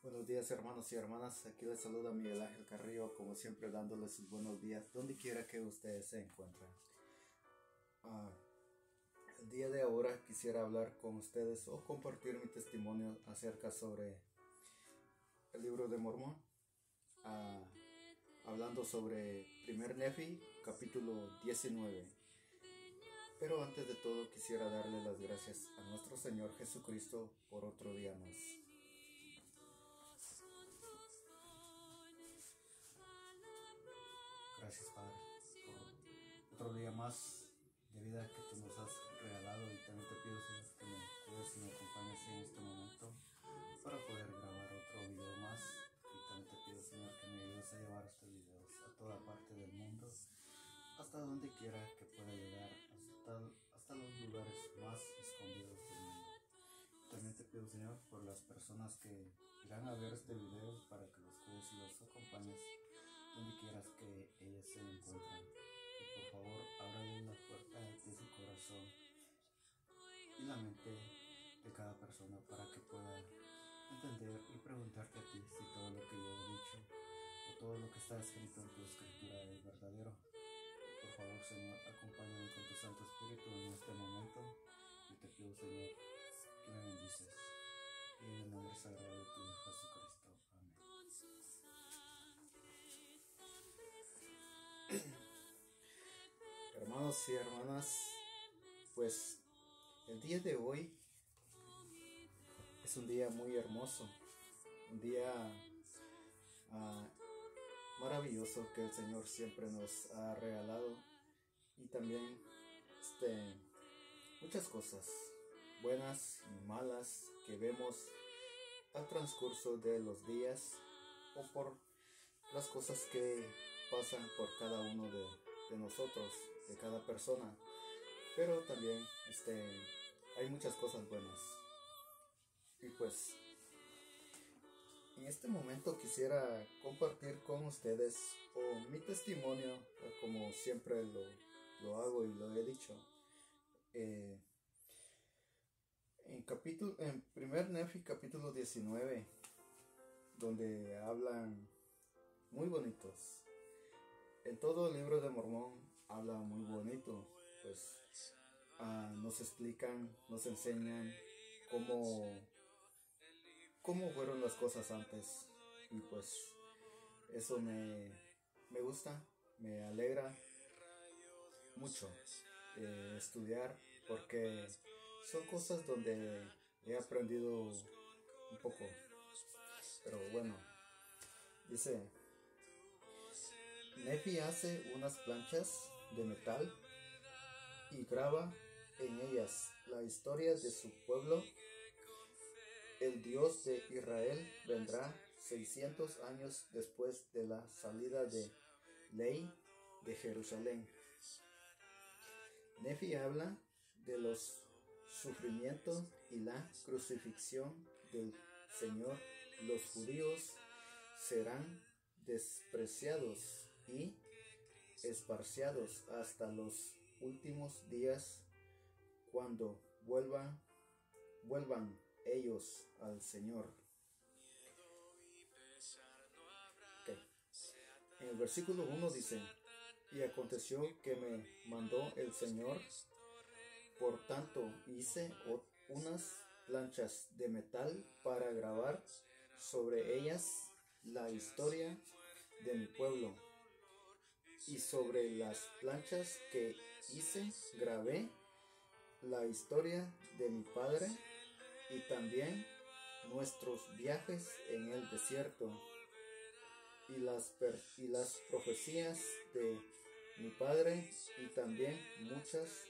Buenos días, hermanos y hermanas, aquí les saluda Miguel Ángel Carrillo, como siempre dándoles sus buenos días donde quiera que ustedes se encuentren. Ah, el día de ahora quisiera hablar con ustedes o compartir mi testimonio acerca sobre el libro de Mormón, hablando sobre 1 Nefi, capítulo 19. Pero antes de todo quisiera darle las gracias a nuestro Señor Jesucristo por otro día más. Gracias, Padre, por otro día más de vida que tú nos has regalado, y también te pido, Señor, que me cuides y me acompañes en este momento para poder grabar otro video más. Y también te pido, Señor, que me ayudes a llevar estos videos a toda parte del mundo, hasta donde quiera que pueda llegar, hasta los lugares más escondidos del mundo. También te pido, Señor, por las personas que irán a ver este video, para que los cuides y los acompañes donde quieras que ellas se encuentren. Y por favor, ábrale la puerta de su corazón y la mente de cada persona para que pueda entender y preguntarte a ti si todo lo que yo he dicho o todo lo que está escrito en tu escritura es verdadero. Por favor, Señor, acompáñame con tu Santo Espíritu en este momento, y te pido, Señor, que me bendices. Y en el nombre sagrado de tu Hijo Jesucristo. Amén. Hermanos y hermanas, pues el día de hoy es un día muy hermoso, un día maravilloso que el Señor siempre nos ha regalado, y también muchas cosas buenas y malas que vemos al transcurso de los días, o por las cosas que pasan por cada uno de nosotros, de cada persona. Pero también hay muchas cosas buenas. Y pues en este momento quisiera compartir con ustedes mi testimonio, como siempre lo hago y lo he dicho. En 1 Nefi capítulo 19, donde hablan muy bonitos. En todo el libro de Mormón habla muy bonito, pues nos explican, nos enseñan cómo fueron las cosas antes. Y pues eso me gusta, me alegra mucho estudiar, porque son cosas donde he aprendido un poco. Pero bueno, dice: Nefi hace unas planchas de metal y graba en ellas la historia de su pueblo. El Dios de Israel vendrá 600 años después de la salida de Ley de Jerusalén. Nefi habla de los sufrimientos y la crucifixión del Señor. Los judíos serán despreciados y esparciados hasta los últimos días, cuando vuelvan ellos al Señor. Okay. En el versículo 1 dice: y aconteció que me mandó el Señor, por tanto hice unas planchas de metal para grabar sobre ellas la historia de mi pueblo. Y sobre las planchas que hice grabé la historia de mi padre, y también nuestros viajes en el desierto, y las profecías de mi padre, y también muchas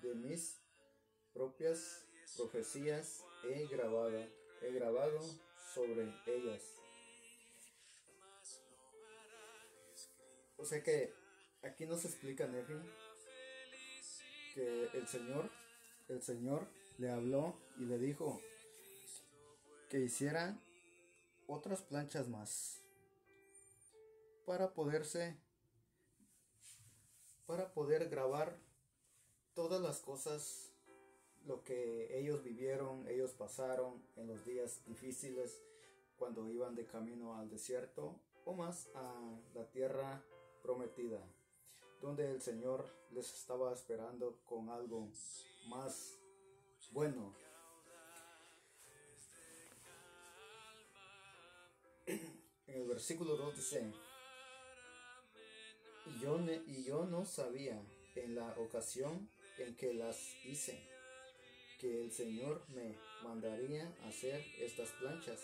de mis propias profecías he grabado sobre ellas. O sea que aquí nos explica Nefi que el Señor le habló y le dijo que hiciera otras planchas más para poder grabar todas las cosas, lo que ellos vivieron, ellos pasaron en los días difíciles, cuando iban de camino al desierto o más a la tierra prometida, donde el Señor les estaba esperando con algo más bueno. En el versículo 2 dice: y yo no sabía en la ocasión en que las hice, que el Señor me mandaría hacer estas planchas.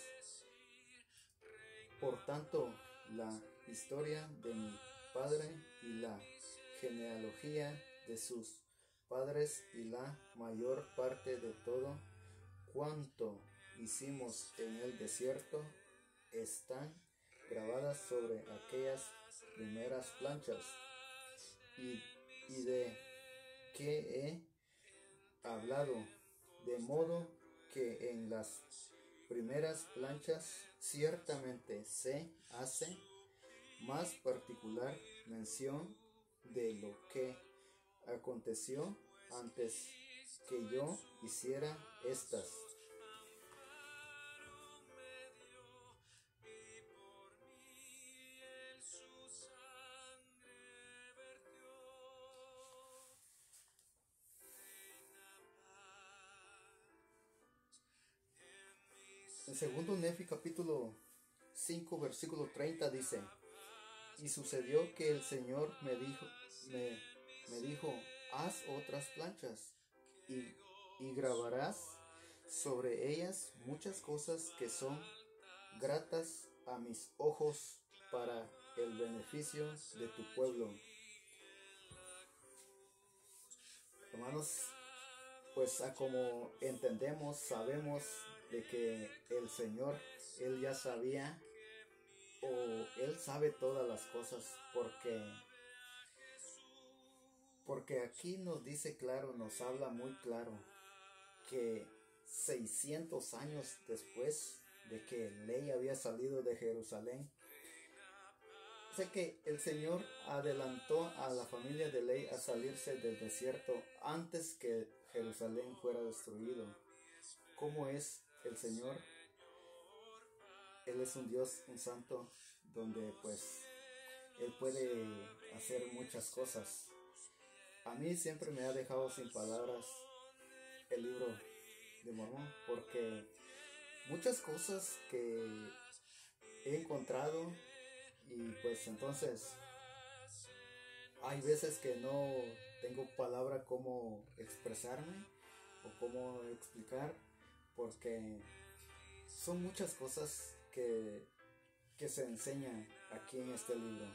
Por tanto, la historia de mi padre y la genealogía de sus padres y la mayor parte de todo cuanto hicimos en el desierto están grabadas sobre aquellas primeras planchas, y de que he hablado, de modo que en las primeras planchas ciertamente se hace más particular mención de lo que aconteció antes que yo hiciera estas. En segundo Nefi capítulo 5 versículo 30 dice: y sucedió que el Señor me dijo, haz otras planchas y grabarás sobre ellas muchas cosas que son gratas a mis ojos para el beneficio de tu pueblo. Hermanos, pues como entendemos, sabemos de que el Señor, Él ya sabía, o Él sabe todas las cosas, porque aquí nos dice claro, nos habla muy claro, que 600 años después de que Ley había salido de Jerusalén, sé que el Señor adelantó a la familia de Ley a salirse del desierto antes que Jerusalén fuera destruido. ¿Cómo es el Señor? Él es un Dios, un santo, donde pues Él puede hacer muchas cosas. A mí siempre me ha dejado sin palabras el libro de Mormón, porque muchas cosas que he encontrado, y pues entonces hay veces que no tengo palabra cómo expresarme o cómo explicar, porque son muchas cosas que se enseñan aquí en este libro.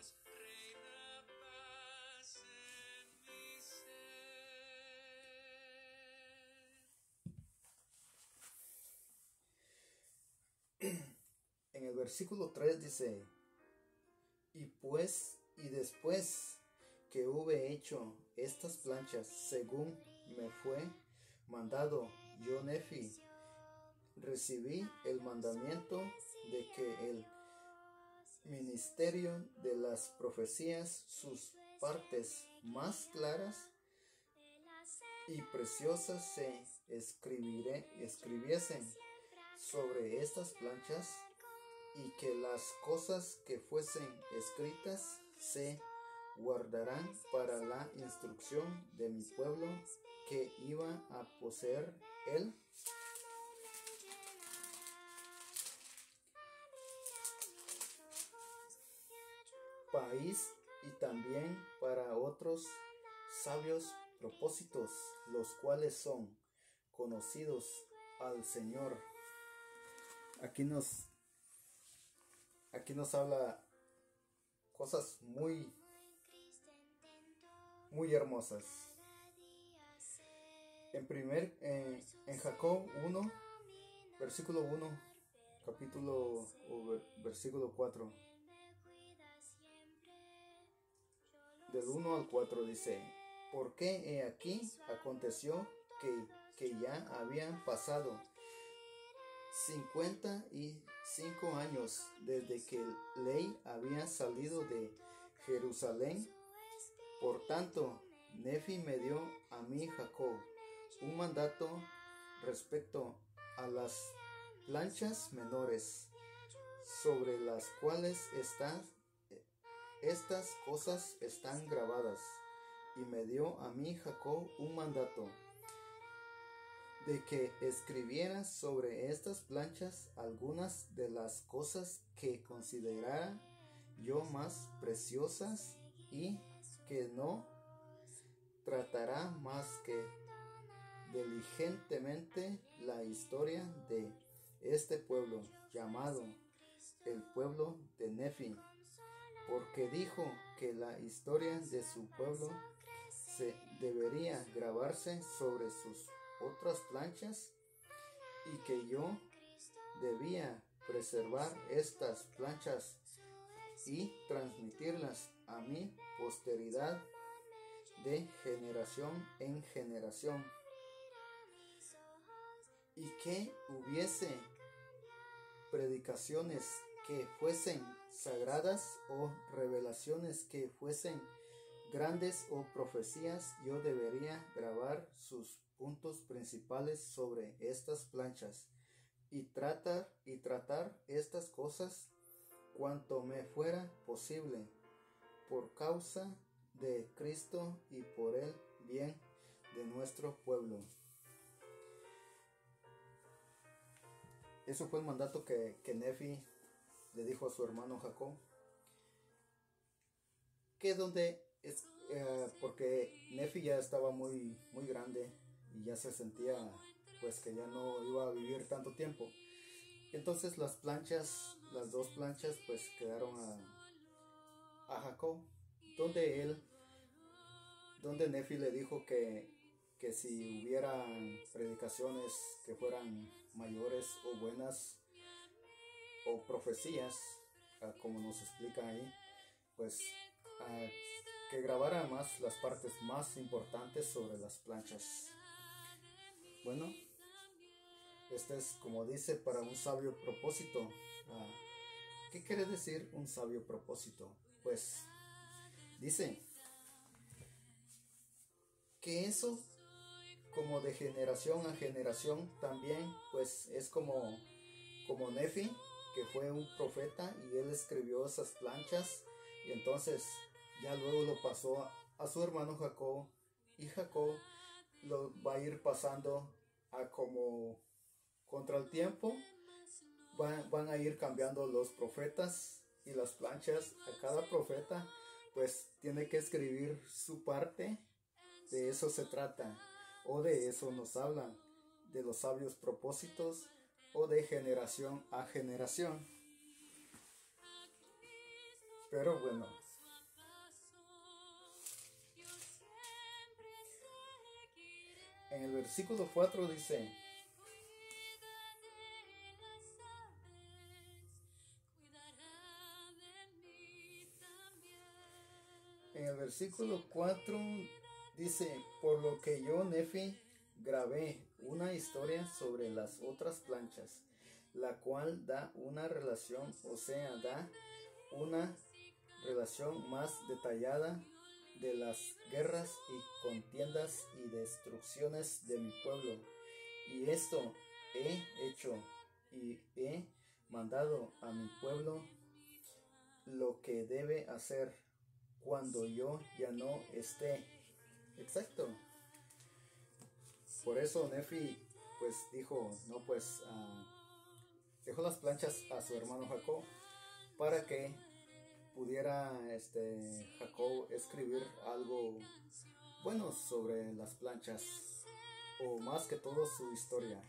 En el versículo 3 dice: y después que hube hecho estas planchas según me fue mandado, yo Nefi recibí el mandamiento de que el ministerio de las profecías, sus partes más claras y preciosas se escribiesen sobre estas planchas, y que las cosas que fuesen escritas se guardarán para la instrucción de mi pueblo que iba a poseer el país, y también para otros sabios propósitos, los cuales son conocidos al Señor. Aquí nos habla cosas muy hermosas. En Jacob 1, versículo 1, capítulo o versículo 4, del 1 al 4 dice: porque he aquí aconteció que ya habían pasado 55 años desde que Ley había salido de Jerusalén. Por tanto, Nefi me dio a mí, Jacob, un mandato respecto a las planchas menores, sobre las cuales estas cosas están grabadas. Y me dio a mí Jacob un mandato, de que escribiera sobre estas planchas algunas de las cosas que considerara yo más preciosas, y que no tratará más que diligentemente la historia de este pueblo llamado el pueblo de Nefi, porque dijo que la historia de su pueblo se debería grabarse sobre sus otras planchas, y que yo debía preservar estas planchas y transmitirlas a mi posteridad de generación en generación, y que hubiese predicaciones que fuesen sagradas, o revelaciones que fuesen grandes, o profecías. Yo debería grabar sus puntos principales sobre estas planchas, y tratar estas cosas cuanto me fuera posible, por causa de Cristo y por el bien de nuestro pueblo. Eso fue el mandato que Nefi le dijo a su hermano Jacob. Que donde es, porque Nefi ya estaba muy grande y ya se sentía pues que ya no iba a vivir tanto tiempo. Entonces las dos planchas pues quedaron a Jacob, donde Nefi le dijo que si hubieran predicaciones que fueran mayores o buenas, o profecías, como nos explica ahí, pues que grabara más las partes más importantes sobre las planchas. Bueno, este es, como dice, para un sabio propósito. ¿Qué quiere decir un sabio propósito? Pues dice que eso, como de generación a generación, también pues es como Nefi, que fue un profeta, y él escribió esas planchas, y entonces ya luego lo pasó a su hermano Jacob, y Jacob lo va a ir pasando a como contra el tiempo van a ir cambiando los profetas y las planchas. A cada profeta pues tiene que escribir su parte. De eso se trata, o de eso nos hablan, de los sabios propósitos, o de generación a generación. Pero bueno, en el versículo 4 dice: en el versículo 4 dice: por lo que yo, Nefi, grabé una historia sobre las otras planchas, la cual da una relación, o sea, da una relación más detallada de las guerras y contiendas y destrucciones de mi pueblo. Y esto he hecho, y he mandado a mi pueblo lo que debe hacer cuando yo ya no esté. Exacto. Por eso Nefi pues dijo, no, pues dejó las planchas a su hermano Jacob, para que pudiera Jacob escribir algo bueno sobre las planchas, o más que todo su historia.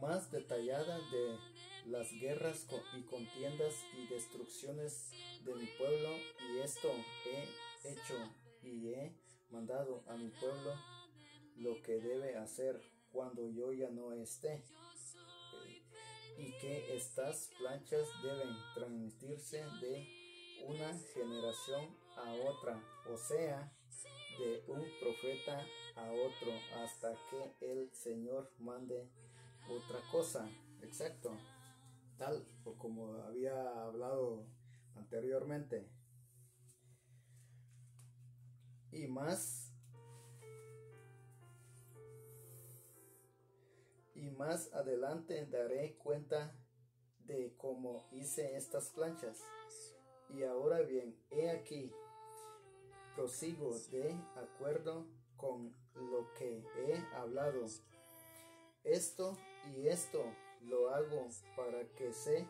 Más detallada de las guerras y contiendas y destrucciones de mi pueblo, y esto he hecho, y he mandado a mi pueblo lo que debe hacer cuando yo ya no esté, y que estas planchas deben transmitirse de una generación a otra, o sea, de un profeta a otro, hasta que el Señor mande otra cosa. Exacto, tal o como había hablado anteriormente. y más adelante daré cuenta de cómo hice estas planchas. Y ahora bien, he aquí, prosigo de acuerdo con lo que he hablado. Esto y esto lo hago para que se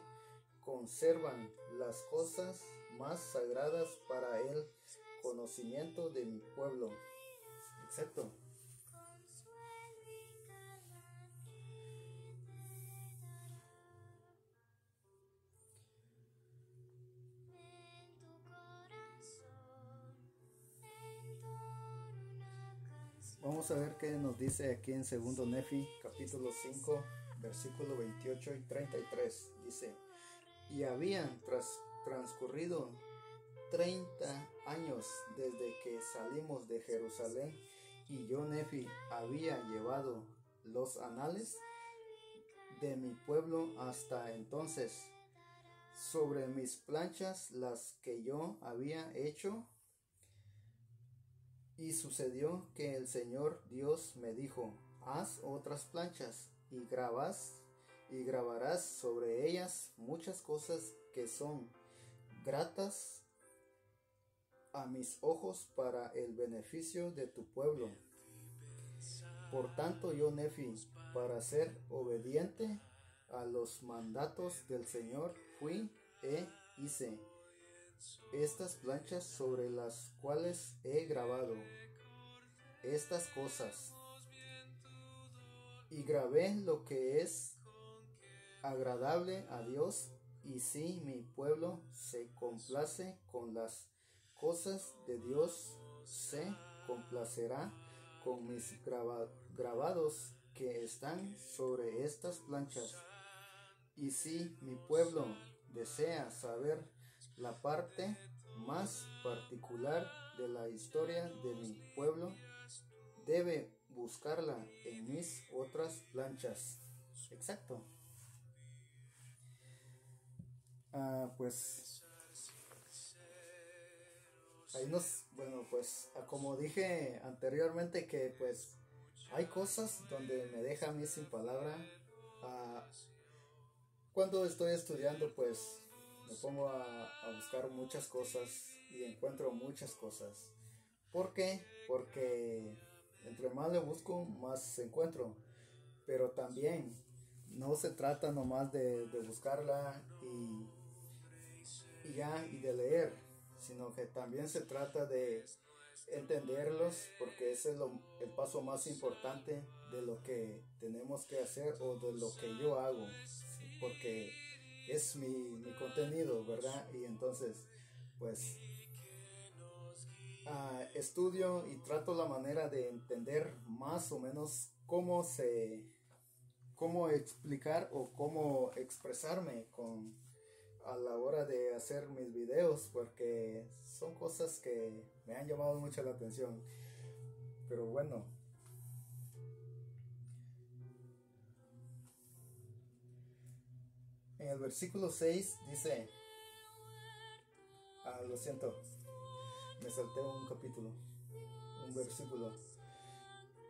conservan las cosas más sagradas para el conocimiento de mi pueblo. Exacto. Vamos a ver qué nos dice aquí en segundo Nefi, capítulo 5, versículo 28 y 33. Dice: y habían transcurrido 30 años desde que salimos de Jerusalén, y yo, Nefi, había llevado los anales de mi pueblo hasta entonces sobre mis planchas, las que yo había hecho. Y sucedió que el Señor Dios me dijo: haz otras planchas y grabarás sobre ellas muchas cosas que son gratas a mis ojos para el beneficio de tu pueblo. Por tanto, yo, Nefi, para ser obediente a los mandatos del Señor, fui e hice estas planchas sobre las cuales he grabado estas cosas, y grabé lo que es agradable a Dios. Y si mi pueblo se complace con las cosas de Dios, se complacerá con mis grabados que están sobre estas planchas. Y si mi pueblo desea saber la parte más particular de la historia de mi pueblo, debe buscarla en mis otras planchas. Exacto. Pues ahí pues como dije anteriormente, que pues hay cosas donde me deja a mí sin palabra. Cuando estoy estudiando, pues me pongo a buscar muchas cosas y encuentro muchas cosas. ¿Por qué? Porque entre más le busco, más encuentro. Pero también no se trata nomás de buscarla y de leer, sino que también se trata de entenderlos, porque ese es el paso más importante de lo que tenemos que hacer, o de lo que yo hago, porque es mi contenido, ¿verdad? Y entonces pues estudio y trato la manera de entender más o menos cómo explicar o cómo expresarme a la hora de hacer mis videos, porque son cosas que me han llamado mucho la atención. Pero bueno, en el versículo 6 dice, lo siento, me salté un capítulo, un versículo.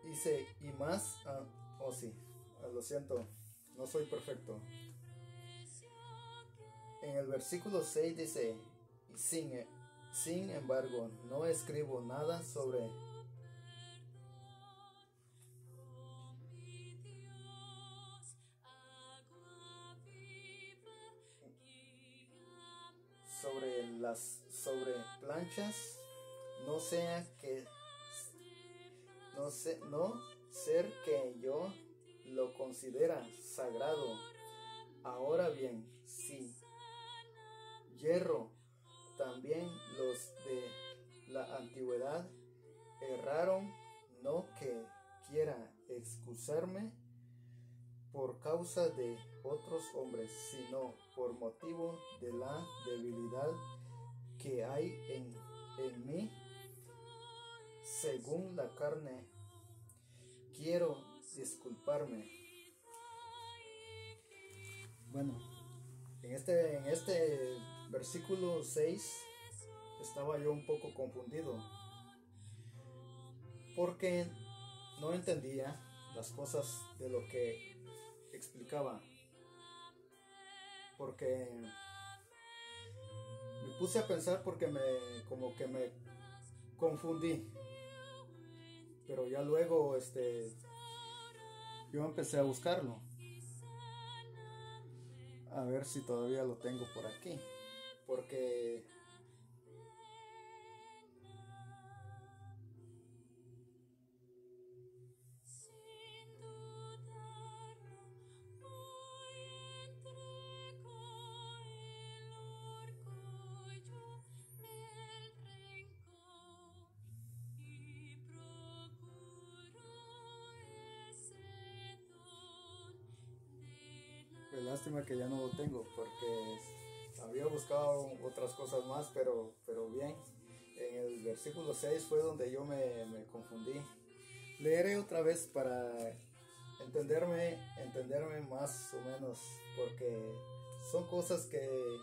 Dice, y más, lo siento, no soy perfecto. En el versículo 6 dice, y sin embargo, no escribo nada sobre planchas, no ser que yo lo considera sagrado. Ahora bien, si hierro, también los de la antigüedad erraron, no que quiera excusarme por causa de otros hombres, sino por motivo de la debilidad que hay en mí, según la carne. Quiero disculparme. Bueno, en este versículo 6 estaba yo un poco confundido, porque no entendía las cosas de lo que explicaba, porque me puse a pensar porque como que me confundí, pero ya luego yo empecé a buscarlo, a ver si todavía lo tengo por aquí, porque pues lástima que ya no lo tengo, porque había buscado otras cosas más, pero bien. En el versículo 6 fue donde yo me confundí. Leeré otra vez para entenderme más o menos, porque son cosas que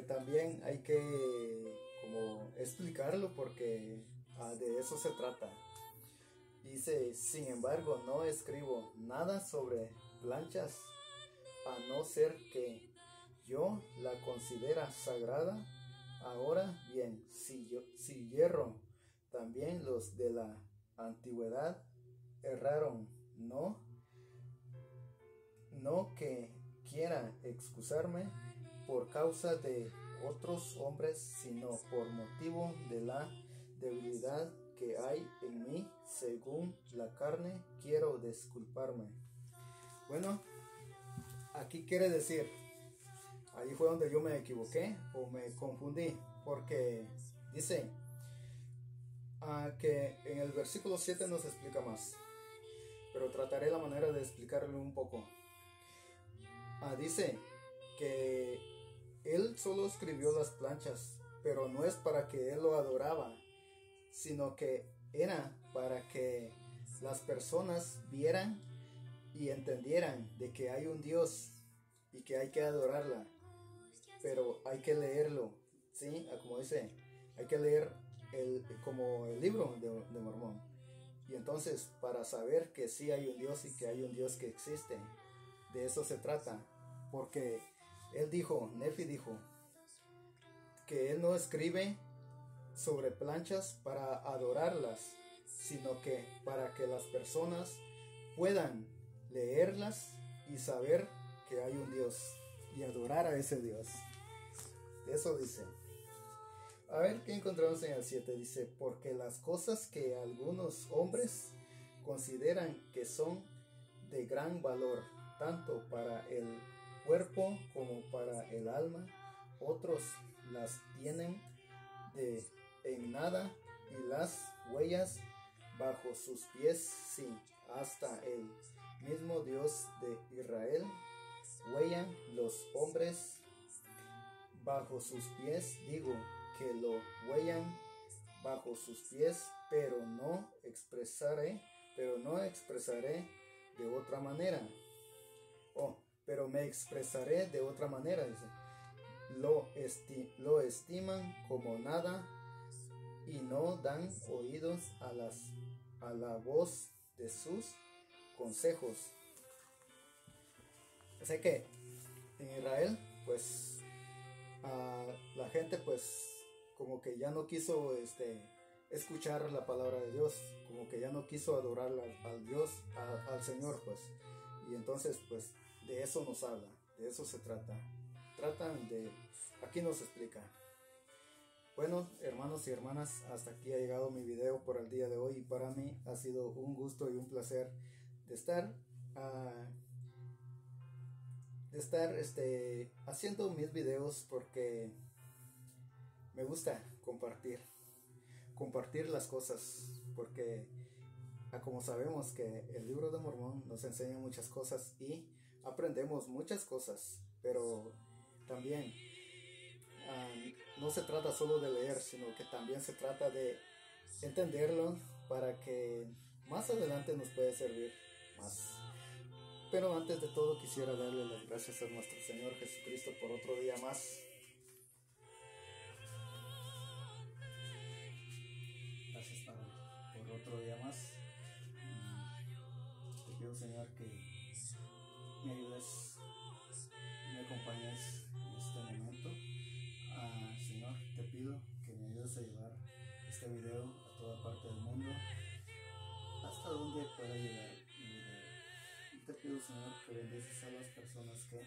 también hay que como explicarlo, porque de eso se trata. Dice, sin embargo, no escribo nada sobre planchas, a no ser que yo la considera sagrada. Ahora bien, si hierro, también los de la antigüedad erraron, no que quiera excusarme por causa de otros hombres, sino por motivo de la debilidad que hay en mí, según la carne, quiero disculparme. Bueno, aquí quiere decir, ahí fue donde yo me equivoqué o me confundí, porque dice que en el versículo 7 nos explica más, pero trataré la manera de explicarlo un poco. Dice que él solo escribió las planchas, pero no es para que él lo adoraba, sino que era para que las personas vieran y entendieran de que hay un Dios y que hay que adorarla, pero hay que leerlo, ¿sí? Como dice, hay que leer como el libro de Mormón, y entonces para saber que sí hay un Dios y que hay un Dios que existe. De eso se trata, porque Nefi dijo que él no escribe sobre planchas para adorarlas, sino que para que las personas puedan leerlas y saber que hay un Dios y adorar a ese Dios. Eso dice. A ver qué encontramos en el 7. Dice, porque las cosas que algunos hombres consideran que son de gran valor, tanto para el cuerpo como para el alma, otros las tienen en nada, y las huellas bajo sus pies, sí, hasta el mismo Dios de Israel huellan los hombres bajo sus pies. Digo que lo huellan bajo sus pies, pero no expresaré de otra manera. Pero me expresaré de otra manera, dice. Lo estiman como nada y no dan oídos a la voz de sus consejos. Sé que en Israel, pues, la gente, pues, como que ya no quiso escuchar la palabra de Dios, como que ya no quiso adorar al Dios, al Señor, pues. Y entonces, pues, de eso nos habla, de eso se trata. Aquí nos explica. Bueno, hermanos y hermanas, hasta aquí ha llegado mi video por el día de hoy, y para mí ha sido un gusto y un placer de estar haciendo mis videos, porque me gusta compartir las cosas, porque como sabemos que el libro de Mormón nos enseña muchas cosas y aprendemos muchas cosas, pero también no se trata solo de leer, sino que también se trata de entenderlo para que más adelante nos pueda servir más. Pero antes de todo quisiera darle las gracias a nuestro Señor Jesucristo por otro día más. Gracias, Padre, por otro día más. Te pido, Señor, que me ayudes, me acompañes en este momento. Señor, te pido que me ayudes a llevar este video a toda parte del mundo, hasta donde pueda llegar mi video. Y te pido, Señor, que bendices a las personas que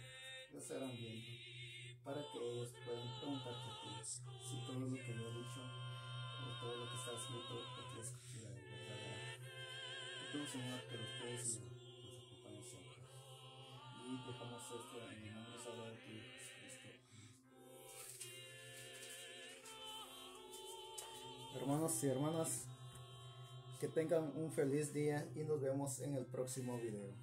lo estarán viendo, para que ellos puedan preguntarte a ti si todo lo que yo he dicho o todo lo que está escrito es escritura verdadera. Te pido, Señor, que los puedes y nos acompañes siempre. Y dejamos esto en el nombre sagrado de tu Hijo Jesucristo. Hermanos y hermanas, que tengan un feliz día y nos vemos en el próximo video.